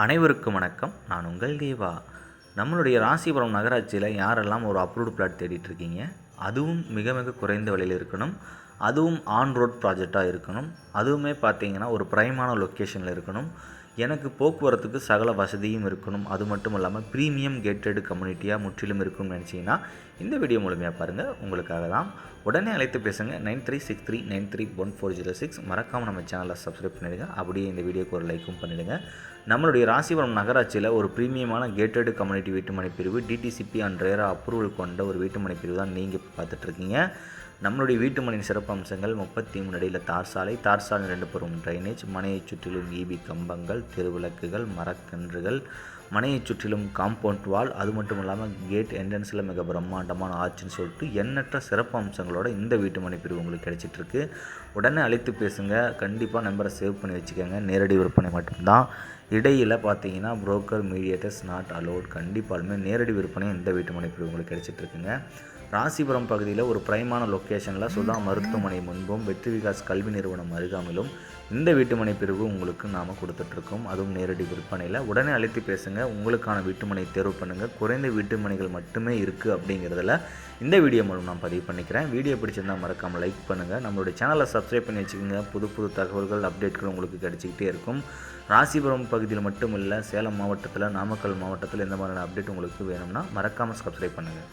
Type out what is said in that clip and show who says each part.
Speaker 1: அனைவருக்கும் வணக்கம். நான் உங்கள் தேவா. நம்மளுடைய ராசிபுரம் நகராட்சியில் யாரெல்லாம் ஒரு அப்ரூவ்டு பிளாட் தேடிட்டுருக்கீங்க, அதுவும் மிக மிக குறைந்த விலையில் இருக்கணும், அதுவும் ஆன் ரோட் ப்ராஜெக்டாக இருக்கணும், அதுவுமே பார்த்தீங்கன்னா ஒரு ப்ரைமான லொக்கேஷனில் இருக்கணும், எனக்கு போக்குவரத்துக்கு சகல வசதியும் இருக்கணும், அது மட்டும் இல்லாமல் ப்ரீமியம் கேட்டட் கம்யூனிட்டியாக முற்றிலும் இருக்கும்னு நினச்சிங்கன்னா இந்த வீடியோ முழுமையாக பாருங்கள். உங்களுக்காக தான். உடனே அழைத்து பேசுங்க. 9363931406. மறக்காமல் நம்ம சேனலை சப்ஸ்கிரைப் பண்ணிவிடுங்க. அப்படியே இந்த வீடியோக்கு ஒரு லைக்கும் பண்ணிவிடுங்க. நம்மளுடைய ராசிபுரம் நகராட்சியில் ஒரு ப்ரீமியமான கேட்டட் கம்யூனிட்டி வீட்டுமனை பிரிவு டிடிசிபி அண்ட் ரேரா அப்ரூவல் கொண்ட ஒரு வீட்டுமனை பிரிவு தான் நீங்கள் பார்த்துட்ருக்கீங்க. நம்மளுடைய வீட்டுமனையின் சிறப்பு அம்சங்கள் 33 அடியில் தார் சாலை 2 புறம் ட்ரைனேஜ், மனையை சுற்றிலும் ஈபி கம்பங்கள், தெருவிளக்குகள், மரக்கன்றுகள், மனையை சுற்றிலும் காம்பவுண்ட் வால், அது மட்டும் இல்லாமல் கேட் என்ட்ரன்ஸில் மிக பிரம்மாண்டமான ஆர்ச்சுன்னு சொல்லிட்டு எண்ணற்ற சிறப்பு அம்சங்களோட இந்த வீட்டுமனை பிரிவு உங்களுக்கு கிடைச்சிட்ருக்கு. உடனே அழைத்து பேசுங்க. கண்டிப்பாக நம்பரை சேவ் பண்ணி வச்சுக்கோங்க. நேரடி விற்பனை மட்டும்தான். இடையில் பார்த்தீங்கன்னா புரோக்கர் மீடியேட்டர்ஸ் நாட் அலோட். கண்டிப்பாலுமே நேரடி விற்பனை இந்த வீட்டுமனை பிரிவு உங்களுக்கு கிடைச்சிட்ருக்குங்க. ராசிபுரம் பகுதியில் ஒரு பிரைமான லொக்கேஷனில் சுதா மருத்துவமனை முன்பும் வெற்றி விகாஸ் கல்வி நிறுவனம் அருகாமையிலும் இந்த வீட்டுமனை பிரிவு உங்களுக்கு நாம் கொடுத்துட்ருக்கோம். அதுவும் நேரடி விற்பனையில். உடனே அழைத்து பேசுங்க. உங்களுக்கான வீட்டுமனை தேர்வு பண்ணுங்கள். குறைந்த வீட்டுமனைகள் மட்டுமே இருக்குது அப்படிங்கிறதுல இந்த வீடியோ மூலம் நான் பதிவு பண்ணிக்கிறேன். வீடியோ பிடிச்சிருந்தால் மறக்காமல் லைக் பண்ணுங்கள். நம்மளுடைய சேனலை சப்ஸ்கிரைப் பண்ணி வச்சுக்கோங்க. புது புது தகவல்கள் அப்டேட்கள் உங்களுக்கு கிடைச்சிக்கிட்டே இருக்கும். ராசிபுரம் பகுதியில் மட்டும் இல்லை, சேலம் மாவட்டத்தில், நாமக்கல் மாவட்டத்தில் இந்த மாதிரியான அப்டேட் உங்களுக்கு வேணும்னா மறக்காமல் சப்ஸ்கிரைப் பண்ணுங்கள்.